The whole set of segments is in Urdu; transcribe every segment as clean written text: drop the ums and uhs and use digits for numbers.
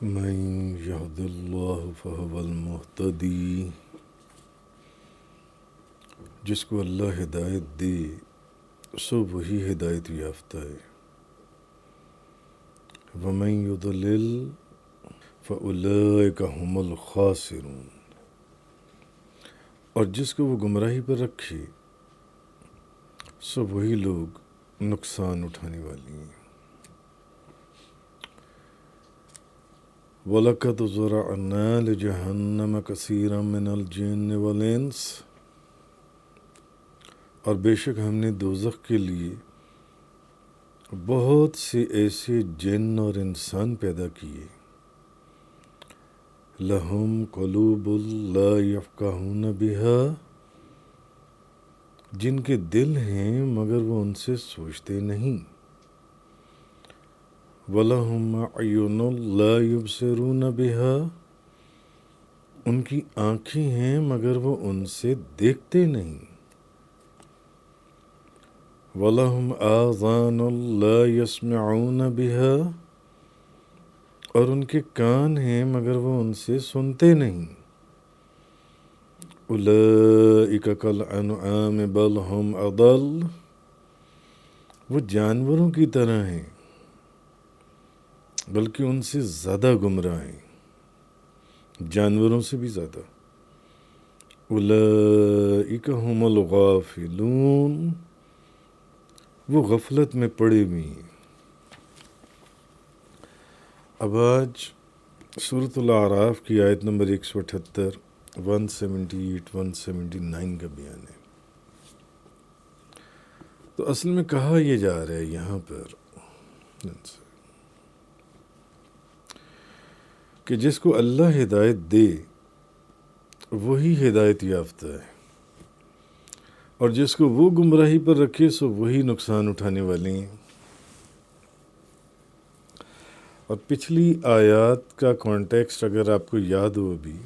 من يهد الله فهو المهتدی، جس کو اللہ ہدایت دے سو وہی ہدایت یافتہ ہے۔ ومن يضلل فأولئک هم الخاسرون، اور جس کو وہ گمراہی پر رکھے سو وہی لوگ نقصان اٹھانے والی ہیں۔ وَلَقَدْ ذَرَأْنَا لِجَهَنَّمَ كَثِيرًا مِنَ الْجِنِّ وَالْإِنسِ، اور بے شک ہم نے دوزخ کے لیے بہت سے ایسے جن اور انسان پیدا کیے۔ لَهُمْ قُلُوبٌ لَا يَفْقَهُونَ بِهَا، جن کے دل ہیں مگر وہ ان سے سوچتے نہیں۔ وَلَهُمْ أَعْيُنٌ لَا يُبْصِرُونَ بِهَا، ان کی آنکھیں ہیں مگر وہ ان سے دیکھتے نہیں۔ وَلَهُمْ آذَانٌ لَا يَسْمَعُونَ بِهَا، اور ان کے کان ہیں مگر وہ ان سے سنتے نہیں۔ أُولَئِكَ كَالْأَنْعَامِ بَلْ هُمْ أَضَلُّ، وہ جانوروں کی طرح ہیں بلکہ ان سے زیادہ گمراہ ہیں، جانوروں سے بھی زیادہ۔ أُولَئِكَ هُمُ الْغَافِلُونَ، وہ غفلت میں پڑے ہوئے ہیں۔ اب آج سورۃ الاعراف کی آیت نمبر 178، 178، 179 کا بیان ہے۔ تو اصل میں کہا یہ جا رہا ہے یہاں پر کہ جس کو اللہ ہدایت دے وہی ہدایت یافتہ ہے، اور جس کو وہ گمراہی پر رکھے سو وہی نقصان اٹھانے والے ہیں۔ اور پچھلی آیات کا کانٹیکسٹ اگر آپ کو یاد ہو ابھی،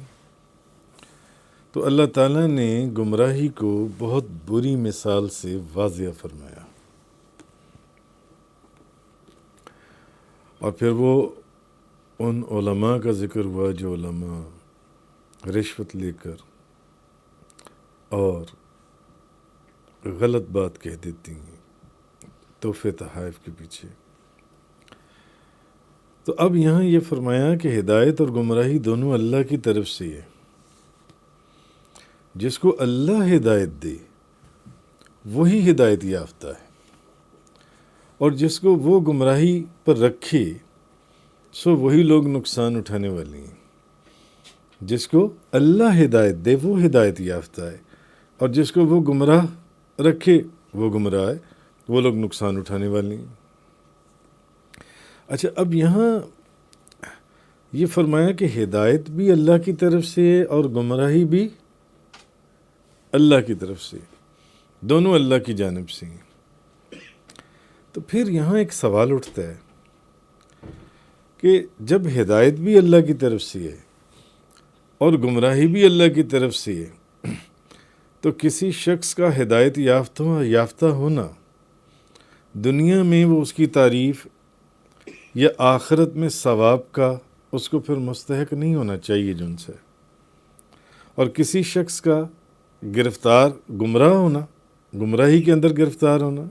تو اللہ تعالیٰ نے گمراہی کو بہت بری مثال سے واضح فرمایا، اور پھر وہ ان علماء کا ذکر ہوا جو علماء رشوت لے کر اور غلط بات کہہ دیتی ہیں تحفے تحائف کے پیچھے۔ تو اب یہاں یہ فرمایا کہ ہدایت اور گمراہی دونوں اللہ کی طرف سے ہے۔ جس کو اللہ ہدایت دے وہی ہدایت یافتہ ہے، اور جس کو وہ گمراہی پر رکھے سو وہی لوگ نقصان اٹھانے والے ہیں۔ جس کو اللہ ہدایت دے وہ ہدایت یافتہ ہے، اور جس کو وہ گمراہ رکھے وہ گمراہ ہے، وہ لوگ نقصان اٹھانے والے ہیں۔ اچھا، اب یہاں یہ فرمایا کہ ہدایت بھی اللہ کی طرف سے ہے اور گمراہی بھی اللہ کی طرف سے، دونوں اللہ کی جانب سے ہیں۔ تو پھر یہاں ایک سوال اٹھتا ہے کہ جب ہدایت بھی اللہ کی طرف سے ہے اور گمراہی بھی اللہ کی طرف سے ہے، تو کسی شخص کا ہدایت یافتہ ہونا دنیا میں وہ اس کی تعریف یا آخرت میں ثواب کا اس کو پھر مستحق نہیں ہونا چاہیے جن سے، اور کسی شخص کا گرفتار گمراہ ہونا، گمراہی کے اندر گرفتار ہونا،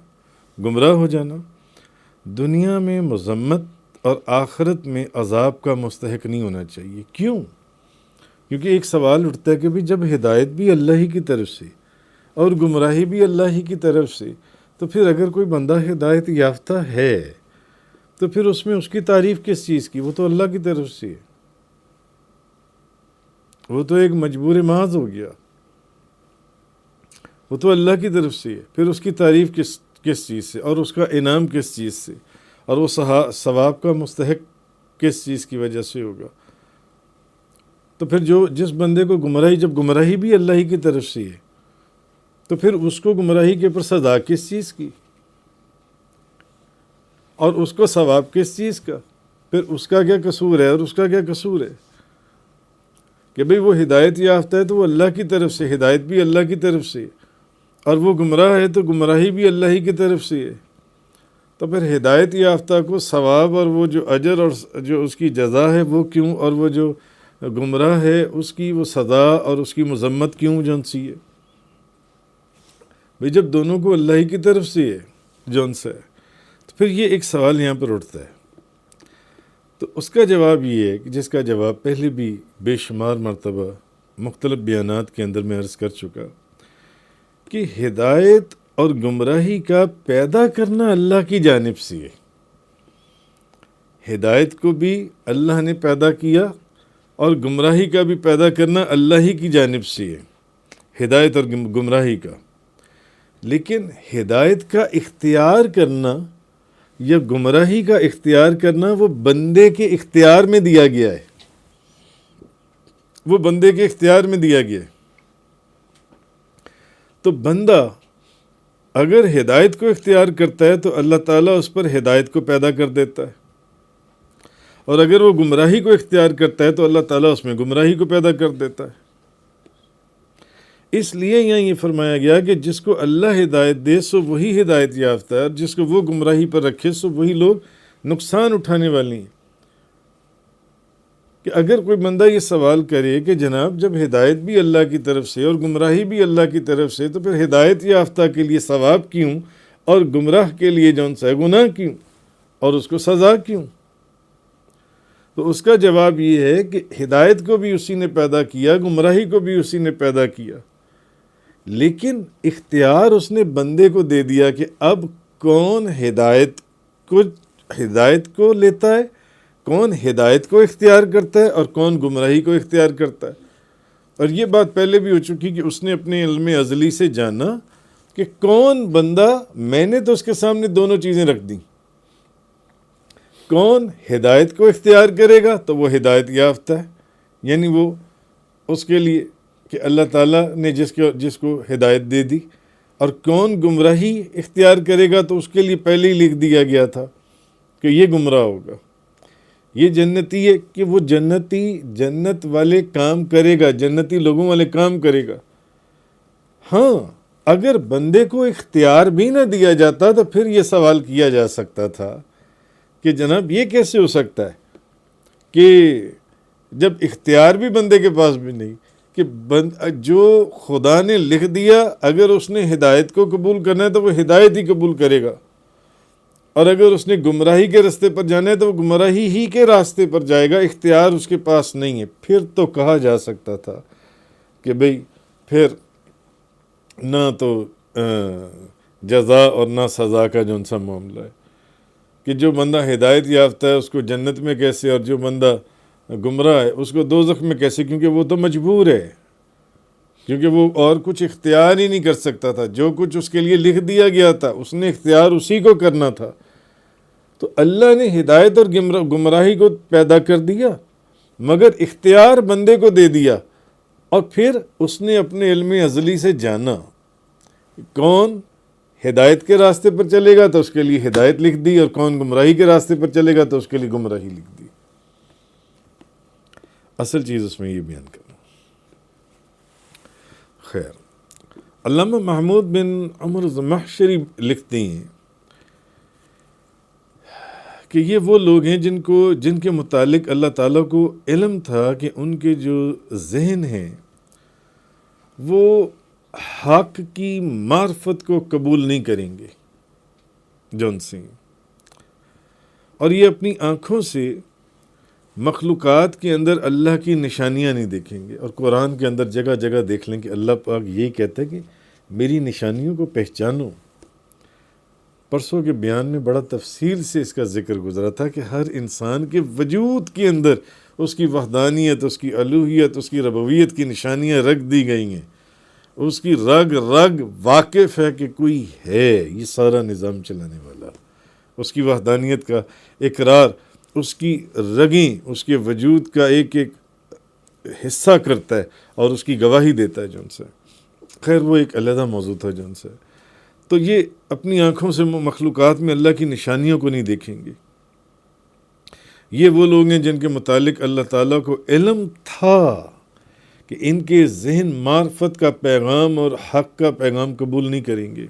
گمراہ ہو جانا دنیا میں مذمت اور آخرت میں عذاب کا مستحق نہیں ہونا چاہیے۔ کیوں؟ کیونکہ ایک سوال اٹھتا ہے کہ بھی جب ہدایت بھی اللہ ہی کی طرف سے اور گمراہی بھی اللہ ہی کی طرف سے، تو پھر اگر کوئی بندہ ہدایت یافتہ ہے تو پھر اس میں اس کی تعریف کس چیز کی؟ وہ تو اللہ کی طرف سے ہے، وہ تو ایک مجبور محض ہو گیا، وہ تو اللہ کی طرف سے ہے، پھر اس کی تعریف کس چیز سے، اور اس کا انعام کس چیز سے، اور وہ ثواب کا مستحق کس چیز کی وجہ سے ہوگا؟ تو پھر جس بندے کو گمراہی، جب گمراہی بھی اللہ ہی کی طرف سے ہے تو پھر اس کو گمراہی کے اوپر سزا کس چیز کی، اور اس کو ثواب کس چیز کا؟ پھر اس کا کیا قصور ہے اور اس کا کیا قصور ہے کہ بھئی وہ ہدایت یافتہ ہے تو وہ اللہ کی طرف سے، ہدایت بھی اللہ کی طرف سے، اور وہ گمراہ ہے تو گمراہی بھی اللہ ہی کی طرف سے ہے۔ تو پھر ہدایت یافتہ کو ثواب اور وہ جو اجر اور جو اس کی جزا ہے وہ کیوں، اور وہ جو گمراہ ہے اس کی وہ سزا اور اس کی مذمت کیوں جون سی ہے؟ بھئی جب دونوں کو اللہ ہی کی طرف سے ہے جون سے ہے، تو پھر یہ ایک سوال یہاں پر اٹھتا ہے۔ تو اس کا جواب یہ ہے کہ جس کا جواب پہلے بھی بے شمار مرتبہ مختلف بیانات کے اندر میں عرض کر چکا کہ ہدایت اور گمراہی کا پیدا کرنا اللہ کی جانب سے ہے۔ ہدایت کو بھی اللہ نے پیدا کیا اور گمراہی کا بھی پیدا کرنا اللہ ہی کی جانب سے ہے، ہدایت اور گمراہی کا۔ لیکن ہدایت کا اختیار کرنا یا گمراہی کا اختیار کرنا وہ بندے کے اختیار میں دیا گیا ہے، وہ بندے کے اختیار میں دیا گیا ہے۔ تو بندہ اگر ہدایت کو اختیار کرتا ہے تو اللہ تعالیٰ اس پر ہدایت کو پیدا کر دیتا ہے، اور اگر وہ گمراہی کو اختیار کرتا ہے تو اللہ تعالیٰ اس میں گمراہی کو پیدا کر دیتا ہے۔ اس لیے یہاں یہ فرمایا گیا کہ جس کو اللہ ہدایت دے سو وہی ہدایت یافتہ ہے، اور جس کو وہ گمراہی پر رکھے سو وہی لوگ نقصان اٹھانے والی ہیں۔ کہ اگر کوئی بندہ یہ سوال کرے کہ جناب جب ہدایت بھی اللہ کی طرف سے اور گمراہی بھی اللہ کی طرف سے، تو پھر ہدایت یافتہ کے لیے ثواب کیوں اور گمراہ کے لیے جون سا گناہ کیوں اور اس کو سزا کیوں؟ تو اس کا جواب یہ ہے کہ ہدایت کو بھی اسی نے پیدا کیا، گمراہی کو بھی اسی نے پیدا کیا، لیکن اختیار اس نے بندے کو دے دیا کہ اب کون ہدایت کو لیتا ہے، کون ہدایت کو اختیار کرتا ہے اور کون گمراہی کو اختیار کرتا ہے۔ اور یہ بات پہلے بھی ہو چکی کہ اس نے اپنے علم ازلی سے جانا کہ کون بندہ، میں نے تو اس کے سامنے دونوں چیزیں رکھ دیں، کون ہدایت کو اختیار کرے گا تو وہ ہدایت یافتہ ہے، یعنی وہ اس کے لیے کہ اللہ تعالیٰ نے جس کو ہدایت دے دی، اور کون گمراہی اختیار کرے گا تو اس کے لیے پہلے ہی لکھ دیا گیا تھا کہ یہ گمراہ ہوگا، یہ جنتی ہے کہ وہ جنتی جنت والے کام کرے گا، جنتی لوگوں والے کام کرے گا۔ ہاں اگر بندے کو اختیار بھی نہ دیا جاتا تو پھر یہ سوال کیا جا سکتا تھا کہ جناب یہ کیسے ہو سکتا ہے کہ جب اختیار بھی بندے کے پاس بھی نہیں، کہ جو خدا نے لکھ دیا اگر اس نے ہدایت کو قبول کرنا ہے تو وہ ہدایت ہی قبول کرے گا، اور اگر اس نے گمراہی کے راستے پر جانا ہے تو وہ گمراہی ہی کے راستے پر جائے گا، اختیار اس کے پاس نہیں ہے۔ پھر تو کہا جا سکتا تھا کہ بھئی پھر نہ تو جزا اور نہ سزا کا جون سا معاملہ ہے کہ جو بندہ ہدایت یافتہ ہے اس کو جنت میں کیسے، اور جو بندہ گمراہ ہے اس کو دوزخ میں کیسے، کیونکہ وہ تو مجبور ہے، کیونکہ وہ اور کچھ اختیار ہی نہیں کر سکتا تھا، جو کچھ اس کے لیے لکھ دیا گیا تھا اس نے اختیار اسی کو کرنا تھا۔ تو اللہ نے ہدایت اور گمراہی کو پیدا کر دیا مگر اختیار بندے کو دے دیا، اور پھر اس نے اپنے علم ازلی سے جانا کون ہدایت کے راستے پر چلے گا تو اس کے لیے ہدایت لکھ دی، اور کون گمراہی کے راستے پر چلے گا تو اس کے لیے گمراہی لکھ دی۔ اصل چیز اس میں یہ بیان کرنا۔ خیر، علامہ محمود بن عمر الزمخشری لکھتے ہیں کہ یہ وہ لوگ ہیں جن کے متعلق اللہ تعالیٰ کو علم تھا کہ ان کے جو ذہن ہیں وہ حق کی معرفت کو قبول نہیں کریں گے جون سے، اور یہ اپنی آنکھوں سے مخلوقات کے اندر اللہ کی نشانیاں نہیں دیکھیں گے۔ اور قرآن کے اندر جگہ جگہ دیکھ لیں کہ اللہ پاک یہی کہتا ہے کہ میری نشانیوں کو پہچانو۔ پرسوں کے بیان میں بڑا تفصیل سے اس کا ذکر گزرا تھا کہ ہر انسان کے وجود کے اندر اس کی وحدانیت، اس کی الوہیت، اس کی ربوبیت کی نشانیاں رکھ دی گئی ہیں، اس کی رگ واقف ہے کہ کوئی ہے یہ سارا نظام چلانے والا، اس کی وحدانیت کا اقرار اس کی رگیں اس کے وجود کا ایک ایک حصہ کرتا ہے اور اس کی گواہی دیتا ہے جون سے۔ خیر وہ ایک علیحدہ موضوع تھا جون سے۔ تو یہ اپنی آنکھوں سے مخلوقات میں اللہ کی نشانیوں کو نہیں دیکھیں گے۔ یہ وہ لوگ ہیں جن کے متعلق اللہ تعالیٰ کو علم تھا کہ ان کے ذہن معرفت کا پیغام اور حق کا پیغام قبول نہیں کریں گے،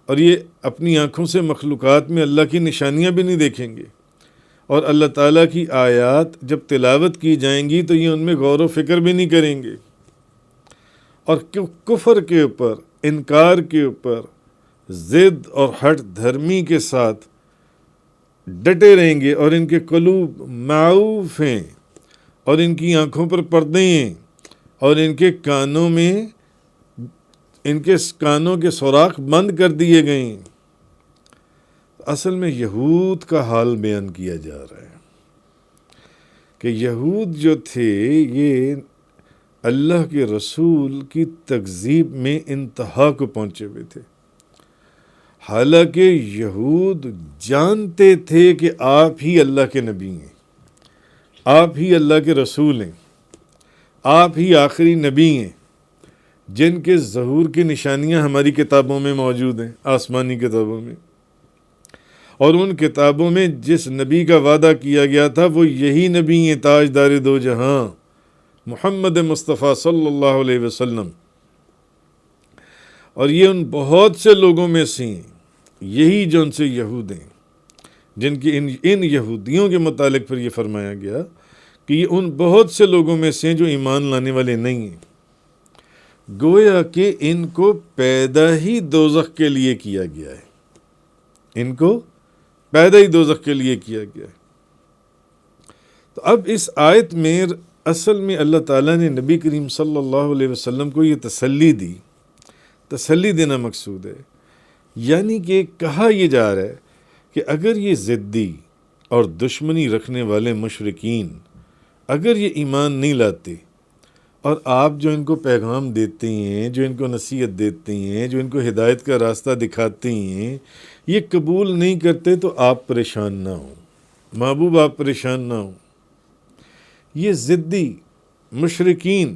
اور یہ اپنی آنکھوں سے مخلوقات میں اللہ کی نشانیاں بھی نہیں دیکھیں گے، اور اللہ تعالیٰ کی آیات جب تلاوت کی جائیں گی تو یہ ان میں غور و فکر بھی نہیں کریں گے، اور کفر کے اوپر، انکار کے اوپر ضد اور ہٹ دھرمی کے ساتھ ڈٹے رہیں گے، اور ان کے قلوب معوف ہیں، اور ان کی آنکھوں پر پردے ہیں، اور ان کے کانوں کے سوراخ بند کر دیے گئے ہیں۔ اصل میں یہود کا حال بیان کیا جا رہا ہے کہ یہود جو تھے یہ اللہ کے رسول کی تکذیب میں انتہا کو پہنچے ہوئے تھے، حالانکہ یہود جانتے تھے کہ آپ ہی اللہ کے نبی ہیں، آپ ہی اللہ کے رسول ہیں، آپ ہی آخری نبی ہیں، جن کے ظہور کی نشانیاں ہماری کتابوں میں موجود ہیں، آسمانی کتابوں میں، اور ان کتابوں میں جس نبی کا وعدہ کیا گیا تھا وہ یہی نبی ہیں، تاجدار دو جہاں محمد مصطفیٰ صلی اللہ علیہ وسلم۔ اور یہ ان بہت سے لوگوں میں سے ہیں، یہی جو ان سے یہود ہیں، جن کی ان یہودیوں کے متعلق پھر یہ فرمایا گیا کہ یہ ان بہت سے لوگوں میں سے ہیں جو ایمان لانے والے نہیں ہیں، گویا کہ ان کو پیدا ہی دوزخ کے لیے کیا گیا ہے، ان کو پیدا ہی دوزخ کے لیے کیا گیا ہے۔ تو اب اس آیت میں اصل میں اللہ تعالیٰ نے نبی کریم صلی اللہ علیہ وسلم کو یہ تسلی دی، تسلی دینا مقصود ہے، یعنی کہ کہا یہ جا رہا ہے کہ اگر یہ ضدی اور دشمنی رکھنے والے مشرکین اگر یہ ایمان نہیں لاتے، اور آپ جو ان کو پیغام دیتے ہیں، جو ان کو نصیحت دیتے ہیں، جو ان کو ہدایت کا راستہ دکھاتے ہیں، یہ قبول نہیں کرتے تو آپ پریشان نہ ہوں، محبوب آپ پریشان نہ ہوں۔ یہ ضدی مشرکین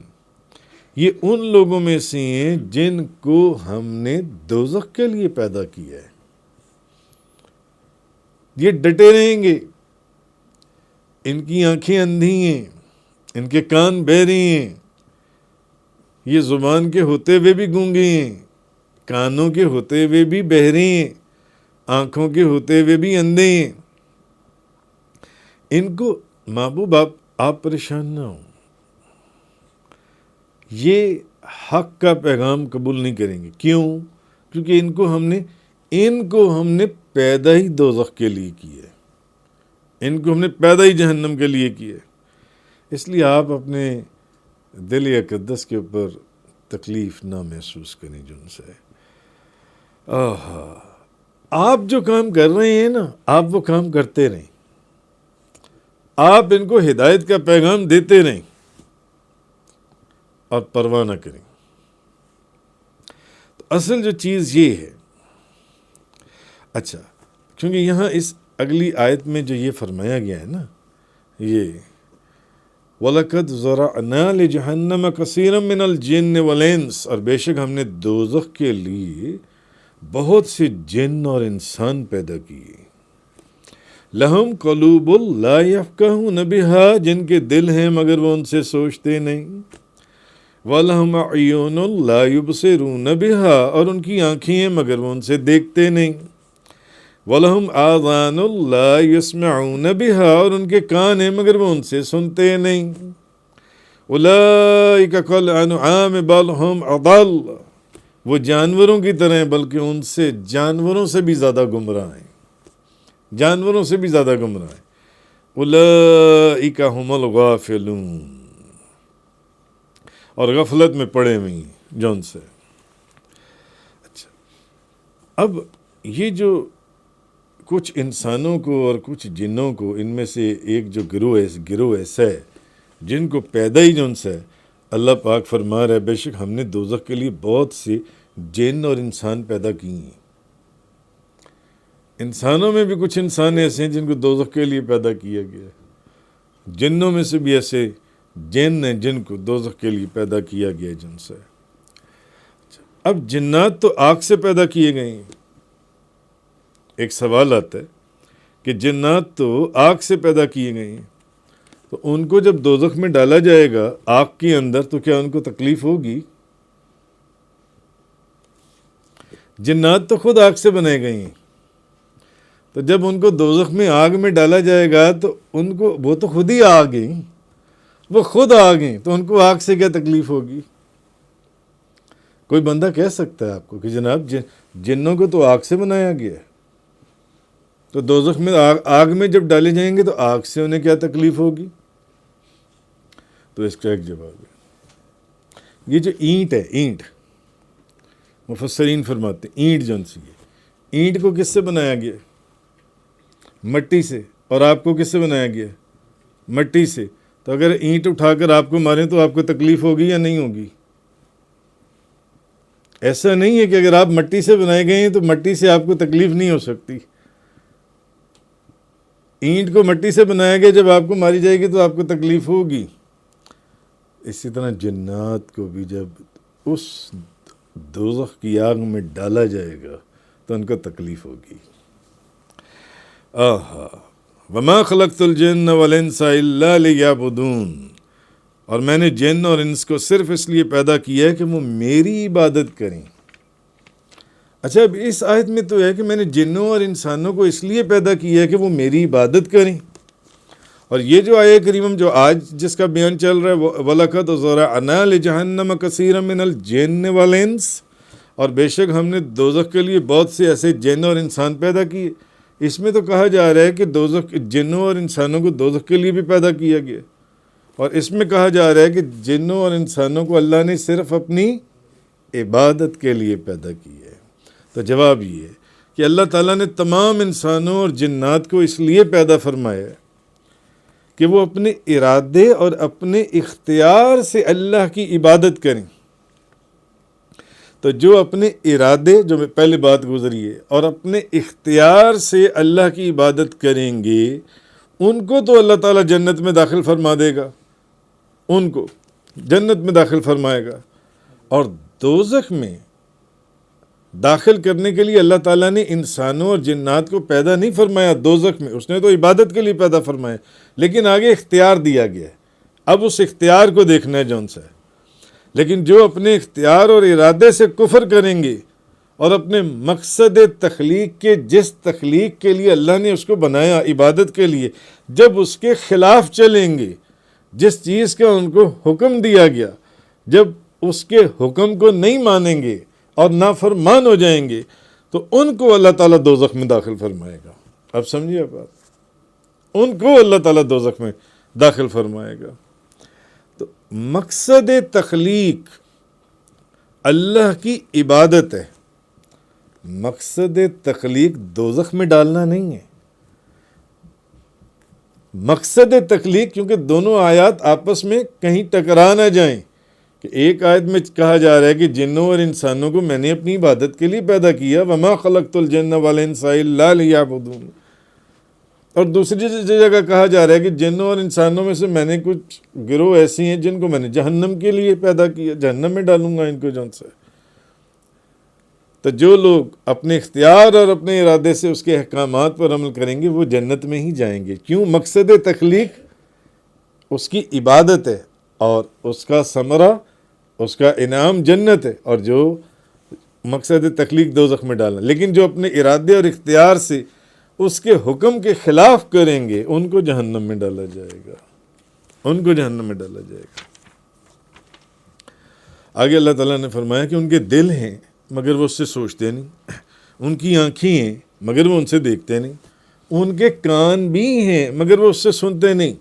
یہ ان لوگوں میں سے ہیں جن کو ہم نے دوزخ کے لیے پیدا کیا ہے، یہ ڈٹے رہیں گے، ان کی آنکھیں اندھی ہیں، ان کے کان بہرے ہیں، یہ زبان کے ہوتے ہوئے بھی گونگے ہیں، کانوں کے ہوتے ہوئے بھی بہرے ہیں، آنکھوں کے ہوتے ہوئے بھی اندھے ہیں، ان کو محبوب آپ پریشان نہ ہوں، یہ حق کا پیغام قبول نہیں کریں گے۔ کیوں؟ کیونکہ ان کو ہم نے پیدا ہی دوزخ کے لیے کیا ہے، ان کو ہم نے پیدا ہی جہنم کے لیے کیا ہے۔ اس لیے آپ اپنے دل اقدس کے اوپر تکلیف نہ محسوس کریں جن سے۔ آپ جو کام کر رہے ہیں نا، آپ وہ کام کرتے رہیں، آپ ان کو ہدایت کا پیغام دیتے رہیں اور پرواہ نہ کریں۔ تو اصل جو چیز یہ ہے، اچھا، کیونکہ یہاں اس اگلی آیت میں جو یہ فرمایا گیا ہے نا، یہ وَلَقَدْ ذَرَعْنَا لِجَهَنَّمَ كَثِيرًا مِنَ الْجِنِّ وَالْإِنسِ، اور بے شک ہم نے دوزخ کے لیے بہت سے جن اور انسان پیدا کیے، لَهُمْ قُلُوبٌ لَا يَفْقَهُونَ بِهَا، جن کے دل ہیں مگر وہ ان سے سوچتے نہیں، وَلَهُمْ أَعْيُنٌ لَا يُبْصِرُونَ بِهَا، اور ان کی آنکھیں ہیں مگر وہ ان سے دیکھتے نہیں، وَلَهُمْ آذَانٌ لَا يَسْمَعُونَ بِهَا، اور ان کے کان ہیں مگر وہ ان سے سنتے نہیں، أُولَئِكَ كَالْأَنْعَامِ بَلْ هُمْ أَضَلُّ، وہ جانوروں کی طرح ہیں بلکہ ان سے جانوروں سے بھی زیادہ گمراہ ہیں، جانوروں سے بھی زیادہ گمراہ ہیں۔ أُولَئِكَ هُمُ الْغَافِلُونَ، اور غفلت میں پڑے ہوئے ہیں جو ان سے۔ اچھا، اب یہ جو کچھ انسانوں کو اور کچھ جنوں کو، ان میں سے ایک جو گروہ ایسا ہے جن کو پیدا ہی جن سے ہے، اللہ پاک فرما رہا ہے بے شک ہم نے دوزخ کے لیے بہت سے جن اور انسان پیدا کی ہیں۔ انسانوں میں بھی کچھ انسان ایسے ہیں جن کو دوزخ کے لیے پیدا کیا گیا ہے، جنوں میں سے بھی ایسے جن ہیں جن کو دوزخ کے لیے پیدا کیا گیا ہے جن سے۔ اب جنات تو آگ سے پیدا کیے گئے ہیں، ایک سوال آتا ہے کہ جنات تو آگ سے پیدا کیے گئے ہیں، تو ان کو جب دوزخ میں ڈالا جائے گا آگ کے اندر تو کیا ان کو تکلیف ہوگی؟ جنات تو خود آگ سے بنائے گئی ہیں، تو جب ان کو دوزخ میں آگ میں ڈالا جائے گا تو ان کو، وہ تو خود ہی آگ ہیں، وہ خود آگ ہیں، تو ان کو آگ سے کیا تکلیف ہوگی؟ کوئی بندہ کہہ سکتا ہے آپ کو کہ جناب جنوں کو تو آگ سے بنایا گیا ہے، تو دوزخ میں آگ میں جب ڈالے جائیں گے تو آگ سے انہیں کیا تکلیف ہوگی؟ تو اس کا ایک جواب ہے، یہ جو اینٹ ہے، اینٹ مفسرین فرماتے ہیں اینٹ جون سی ہے، اینٹ کو کس سے بنایا گیا؟ مٹی سے. اور آپ کو کس سے بنایا گیا؟ مٹی سے. تو اگر اینٹ اٹھا کر آپ کو ماریں تو آپ کو تکلیف ہوگی یا نہیں ہوگی؟ ایسا نہیں ہے کہ اگر آپ مٹی سے بنائے گئے ہیں تو مٹی سے آپ کو تکلیف نہیں ہو سکتی. اینٹ کو مٹی سے بنایا گیا، جب آپ کو ماری جائے گی تو آپ کو تکلیف ہوگی. اسی طرح جنات کو بھی جب اس دوزخ کی آگ میں ڈالا جائے گا تو ان کو تکلیف ہوگی. وما خلقت الجن والانس الا لیعبدون، اور میں نے جن اور انس کو صرف اس لیے پیدا کیا ہے کہ وہ میری عبادت کریں. اچھا، اب اس آیت میں تو ہے کہ میں نے جنوں اور انسانوں کو اس لیے پیدا کیا ہے کہ وہ میری عبادت کریں، اور یہ جو آیہ کریم جو آج جس کا بیان چل رہا ہے وَلَقَدْ ذَرَأْنَا لِجَهَنَّمَ كَثِيرًا مِنَ الْجِنِّ وَالْإِنسِ، اور بے شک ہم نے دوزخ کے لیے بہت سے ایسے جن اور انسان پیدا کیے. اس میں تو کہا جا رہا ہے کہ دوزخ جنوں اور انسانوں کو دوزخ کے لیے بھی پیدا کیا گیا، اور اس میں کہا جا رہا ہے کہ جنوں اور انسانوں کو اللہ نے صرف اپنی عبادت کے لیے پیدا کیا ہے. تو جواب یہ ہے کہ اللہ تعالیٰ نے تمام انسانوں اور جنات کو اس لیے پیدا فرمایا ہے کہ وہ اپنے ارادے اور اپنے اختیار سے اللہ کی عبادت کریں. تو جو اپنے ارادے، جو پہلے بات گزری ہے، اور اپنے اختیار سے اللہ کی عبادت کریں گے، ان کو تو اللہ تعالیٰ جنت میں داخل فرما دے گا، ان کو جنت میں داخل فرمائے گا. اور دوزخ میں داخل کرنے کے لیے اللہ تعالیٰ نے انسانوں اور جنات کو پیدا نہیں فرمایا دوزخ میں، اس نے تو عبادت کے لیے پیدا فرمایا، لیکن آگے اختیار دیا گیا ہے. اب اس اختیار کو دیکھنا ہے جون سا ہے. لیکن جو اپنے اختیار اور ارادے سے کفر کریں گے اور اپنے مقصد تخلیق کے، جس تخلیق کے لیے اللہ نے اس کو بنایا عبادت کے لیے، جب اس کے خلاف چلیں گے، جس چیز کا ان کو حکم دیا گیا، جب اس کے حکم کو نہیں مانیں گے اور نافرمان ہو جائیں گے، تو ان کو اللہ تعالیٰ دوزخ میں داخل فرمائے گا. اب سمجھیے بات، ان کو اللہ تعالیٰ دوزخ میں داخل فرمائے گا. تو مقصد تخلیق اللہ کی عبادت ہے، مقصد تخلیق دوزخ میں ڈالنا نہیں ہے. مقصد تخلیق، کیونکہ دونوں آیات آپس میں کہیں ٹکرا نہ جائیں، کہ ایک آیت میں کہا جا رہا ہے کہ جنوں اور انسانوں کو میں نے اپنی عبادت کے لیے پیدا کیا، وما خلقت الجن والانس الا لیعبدون، اور دوسری جگہ کہا جا رہا ہے کہ جنوں اور انسانوں میں سے میں نے کچھ گروہ ایسی ہیں جن کو میں نے جہنم کے لیے پیدا کیا، جہنم میں ڈالوں گا ان کو جون سے. تو جو لوگ اپنے اختیار اور اپنے ارادے سے اس کے احکامات پر عمل کریں گے وہ جنت میں ہی جائیں گے. کیوں؟ مقصد تخلیق اس کی عبادت ہے، اور اس کا ثمرہ، اس کا انعام جنت ہے، اور جو مقصد تخلیق دوزخ میں ڈالنا. لیکن جو اپنے ارادے اور اختیار سے اس کے حکم کے خلاف کریں گے ان کو جہنم میں ڈالا جائے گا، ان کو جہنم میں ڈالا جائے گا. آگے اللہ تعالیٰ نے فرمایا کہ ان کے دل ہیں مگر وہ اس سے سوچتے نہیں، ان کی آنکھیں ہیں مگر وہ ان سے دیکھتے نہیں، ان کے کان بھی ہیں مگر وہ اس سے سنتے نہیں.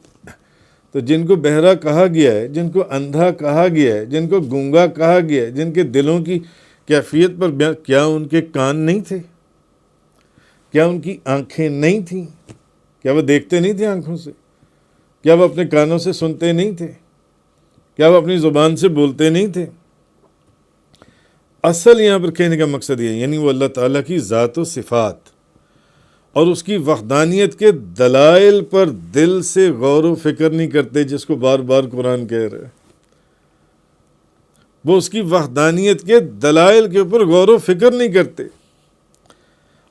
تو جن کو بہرا کہا گیا ہے، جن کو اندھا کہا گیا ہے، جن کو گونگا کہا گیا ہے، جن کے دلوں کی کیفیت پر بیان، کیا ان کے کان نہیں تھے؟ کیا ان کی آنکھیں نہیں تھیں؟ کیا وہ دیکھتے نہیں تھے آنکھوں سے؟ کیا وہ اپنے کانوں سے سنتے نہیں تھے؟ کیا وہ اپنی زبان سے بولتے نہیں تھے؟ اصل یہاں پر کہنے کا مقصد یہ ہے، یعنی وہ اللہ تعالیٰ کی ذات و صفات اور اس کی وحدانیت کے دلائل پر دل سے غور و فکر نہیں کرتے، جس کو بار بار قرآن کہہ رہا ہے. وہ اس کی وحدانیت کے دلائل کے اوپر غور و فکر نہیں کرتے،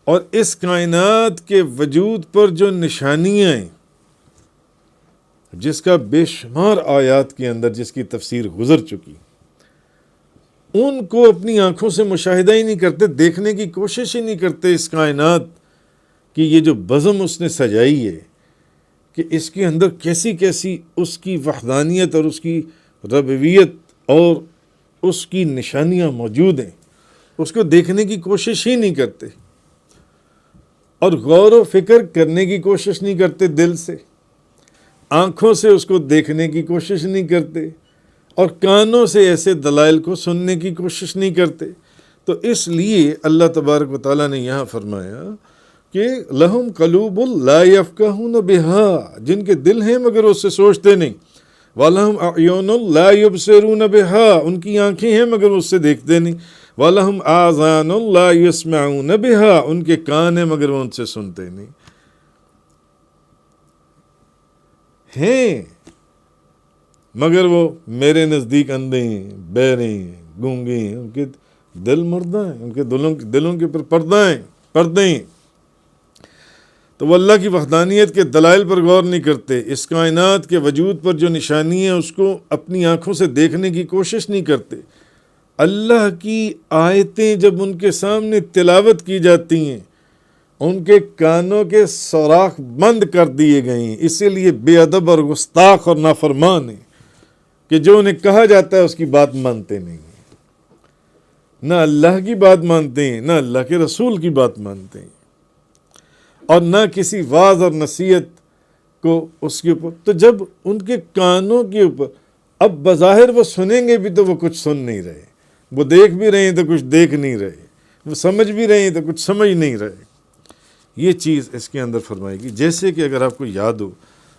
اور اس کائنات کے وجود پر جو نشانیاں ہیں، جس کا بے شمار آیات کے اندر جس کی تفسیر گزر چکی، ان کو اپنی آنکھوں سے مشاہدہ ہی نہیں کرتے، دیکھنے کی کوشش ہی نہیں کرتے اس کائنات کی یہ جو بزم اس نے سجائی ہے، کہ اس کے اندر کیسی کیسی اس کی وحدانیت اور اس کی ربویت اور اس کی نشانیاں موجود ہیں، اس کو دیکھنے کی کوشش ہی نہیں کرتے، اور غور و فکر کرنے کی کوشش نہیں کرتے، دل سے آنکھوں سے اس کو دیکھنے کی کوشش نہیں کرتے، اور کانوں سے ایسے دلائل کو سننے کی کوشش نہیں کرتے۔ تو اس لیے اللہ تبارک و تعالیٰ نے یہاں فرمایا کہ لہم قلوب لا یفقہون بہا، جن کے دل ہیں مگر اس سے سوچتے نہیں، وَلَهُمْ أَعْيُنٌ لَا يُبْصِرُونَ بِهَا، ان کی آنکھیں ہیں مگر اس سے دیکھتے نہیں، وَلَهُمْ آذَانٌ لَا يَسْمَعُونَ بِهَا، ان کے کان ہیں مگر وہ ان سے سنتے نہیں ہیں، مگر وہ میرے نزدیک اندھے ہیں، بہرے ہیں، گونگے ہیں، ان کے دل مردہ ہیں، ان کے دلوں کے پر پردے ہیں۔ تو وہ اللہ کی وحدانیت کے دلائل پر غور نہیں کرتے، اس کائنات کے وجود پر جو نشانی ہے اس کو اپنی آنکھوں سے دیکھنے کی کوشش نہیں کرتے۔ اللہ کی آیتیں جب ان کے سامنے تلاوت کی جاتی ہیں، ان کے کانوں کے سوراخ بند کر دیے گئے ہیں، اسی لیے بے ادب اور گستاخ اور نافرمان ہیں کہ جو انہیں کہا جاتا ہے اس کی بات مانتے نہیں ہیں، نہ اللہ کی بات مانتے ہیں، نہ اللہ کے رسول کی بات مانتے ہیں، اور نہ کسی واعظ اور نصیحت کو اس کے اوپر۔ تو جب ان کے کانوں کے اوپر، اب بظاہر وہ سنیں گے بھی تو وہ کچھ سن نہیں رہے، وہ دیکھ بھی رہے ہیں تو کچھ دیکھ نہیں رہے، وہ سمجھ بھی رہے ہیں تو کچھ سمجھ نہیں رہے۔ یہ چیز اس کے اندر فرمائے گی، جیسے کہ اگر آپ کو یاد ہو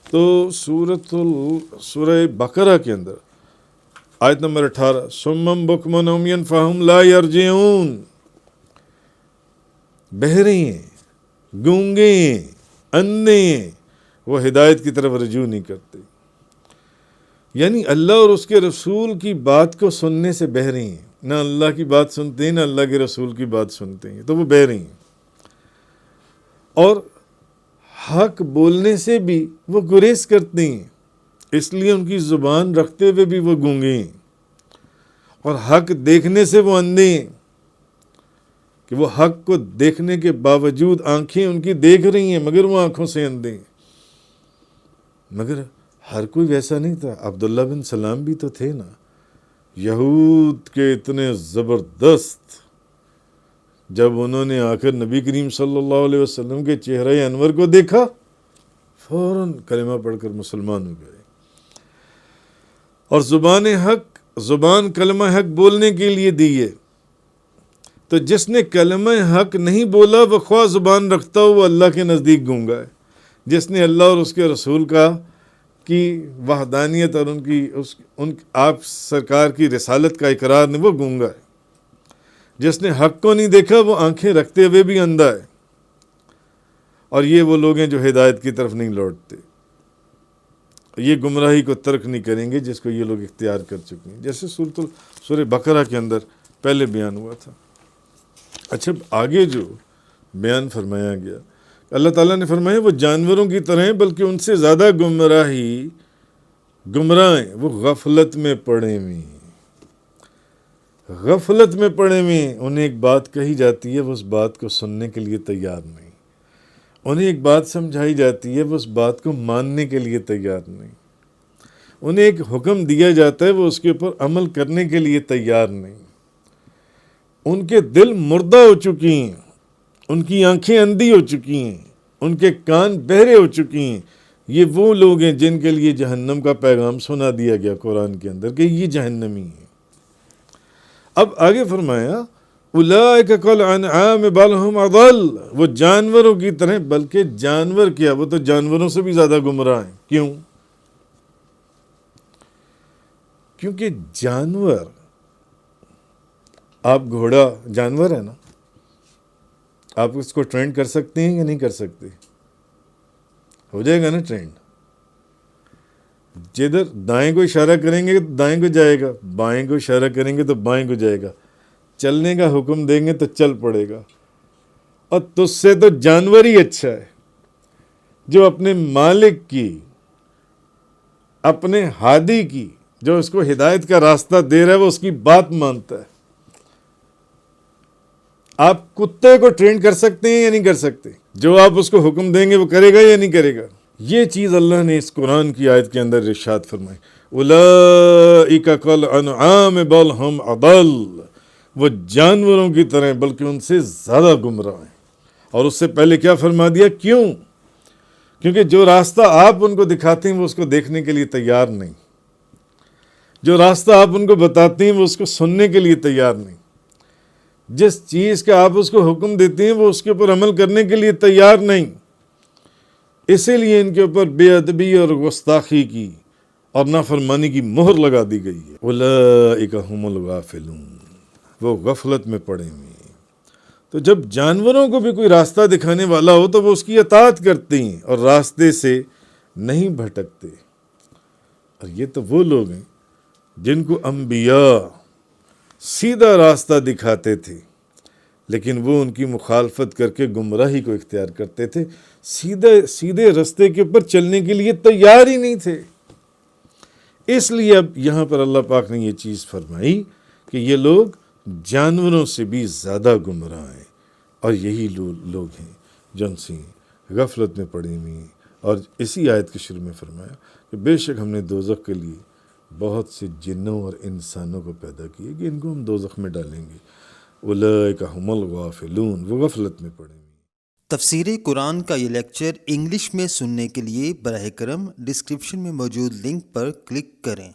تو سورہ بقرہ کے اندر آیت نمبر 18، سمم بکمن عمیٰ فہم لا یرجعون، بہرے ہیں، گونگے ہیں، اندھے ہیں، وہ ہدایت کی طرف رجوع نہیں کرتے، یعنی اللہ اور اس کے رسول کی بات کو سننے سے بہرے ہیں، نہ اللہ کی بات سنتے ہیں نہ اللہ کے رسول کی بات سنتے ہیں، تو وہ بہرے ہیں، اور حق بولنے سے بھی وہ گریز کرتے ہیں، اس لیے ان کی زبان رکھتے ہوئے بھی وہ گونگے ہیں، اور حق دیکھنے سے وہ اندھے ہیں، کہ وہ حق کو دیکھنے کے باوجود آنکھیں ان کی دیکھ رہی ہیں مگر وہ آنکھوں سے اندھے ہیں۔ مگر ہر کوئی ویسا نہیں تھا، عبداللہ بن سلام بھی تو تھے نا، یہود کے اتنے زبردست، جب انہوں نے آ کر نبی کریم صلی اللہ علیہ وسلم کے چہرہ انور کو دیکھا، فوراً کلمہ پڑھ کر مسلمان ہو گئے، اور زبان کلمہ حق بولنے کے لیے دی ہے۔ تو جس نے کلمہ حق نہیں بولا وہ خواہ زبان رکھتا ہو وہ اللہ کے نزدیک گونگا ہے، جس نے اللہ اور اس کے رسول کی وحدانیت اور آپ سرکار کی رسالت کا اقرار نہیں، وہ گونگا ہے، جس نے حق کو نہیں دیکھا وہ آنکھیں رکھتے ہوئے بھی اندھا ہے، اور یہ وہ لوگ ہیں جو ہدایت کی طرف نہیں لوٹتے، یہ گمراہی کو ترک نہیں کریں گے جس کو یہ لوگ اختیار کر چکے ہیں، جیسے سورہ بقرہ کے اندر پہلے بیان ہوا تھا۔ اچھا، آگے جو بیان فرمایا گیا، اللہ تعالیٰ نے فرمایا وہ جانوروں کی طرح ہیں بلکہ ان سے زیادہ گمراہ ہیں، وہ غفلت میں پڑے ہوئے ہیں، انہیں ایک بات کہی جاتی ہے وہ اس بات کو سننے کے لیے تیار نہیں، انہیں ایک بات سمجھائی جاتی ہے وہ اس بات کو ماننے کے لیے تیار نہیں، انہیں ایک حکم دیا جاتا ہے وہ اس کے اوپر عمل کرنے کے لیے تیار نہیں، ان کے دل مردہ ہو چکی ہیں، ان کی آنکھیں اندھی ہو چکی ہیں، ان کے کان بہرے ہو چکی ہیں۔ یہ وہ لوگ ہیں جن کے لیے جہنم کا پیغام سنا دیا گیا قرآن کے اندر کہ یہ جہنمی ہیں۔ اب آگے فرمایا اولئک کالانعام بل ھم اضل، وہ جانوروں کی طرح، بلکہ جانور کیا، وہ تو جانوروں سے بھی زیادہ گمراہ ہیں۔ کیوں؟ کیونکہ جانور، آپ گھوڑا جانور ہے نا، آپ اس کو ٹرینڈ کر سکتے ہیں یا نہیں کر سکتے؟ ہو جائے گا نا ٹرینڈ، جدھر دائیں کو اشارہ کریں گے تو دائیں کو جائے گا، بائیں کو اشارہ کریں گے تو بائیں کو جائے گا، چلنے کا حکم دیں گے تو چل پڑے گا۔ اور تجھ سے تو جانور ہی اچھا ہے جو اپنے مالک کی، اپنے ہادی کی، جو اس کو ہدایت کا راستہ دے رہا ہے وہ اس کی بات مانتا ہے۔ آپ کتے کو ٹرین کر سکتے ہیں یا نہیں کر سکتے؟ جو آپ اس کو حکم دیں گے وہ کرے گا یا نہیں کرے گا؟ یہ چیز اللہ نے اس قرآن کی آیت کے اندر ارشاد فرمائی، اولئک کالانعام بل ہم اضل، وہ جانوروں کی طرح بلکہ ان سے زیادہ گمراہ ہیں۔ اور اس سے پہلے کیا فرما دیا؟ کیوں؟ کیونکہ جو راستہ آپ ان کو دکھاتے ہیں وہ اس کو دیکھنے کے لیے تیار نہیں، جو راستہ آپ ان کو بتاتے ہیں وہ اس کو سننے کے لیے تیار نہیں، جس چیز کا آپ اس کو حکم دیتے ہیں وہ اس کے اوپر عمل کرنے کے لیے تیار نہیں۔ اسی لیے ان کے اوپر بے ادبی اور گستاخی کی اور نافرمانی کی مہر لگا دی گئی ہے۔ اولئک هم الغافلون، وہ غفلت میں پڑے ہوئے ہیں۔ تو جب جانوروں کو بھی کوئی راستہ دکھانے والا ہو تو وہ اس کی اطاعت کرتے ہیں اور راستے سے نہیں بھٹکتے۔ اور یہ تو وہ لوگ ہیں جن کو انبیاء سیدھا راستہ دکھاتے تھے، لیکن وہ ان کی مخالفت کر کے گمراہی کو اختیار کرتے تھے، سیدھے راستے کے اوپر چلنے کے لیے تیار ہی نہیں تھے۔ اس لیے اب یہاں پر اللہ پاک نے یہ چیز فرمائی کہ یہ لوگ جانوروں سے بھی زیادہ گمراہ ہیں، اور یہی لوگ ہیں جن سے غفلت میں پڑے ہوئے ہیں۔ اور اسی آیت کے شروع میں فرمایا کہ بے شک ہم نے دوزخ کے لیے بہت سے جنوں اور انسانوں کو پیدا کیے کہ ان کو ہم دوزخ میں ڈالیں گے۔ اولئک هم الغافلون، وہ غفلت میں پڑے ہوئے۔ تفسیر قرآن کا یہ لیکچر انگلش میں سننے کے لیے براہ کرم ڈسکرپشن میں موجود لنک پر کلک کریں۔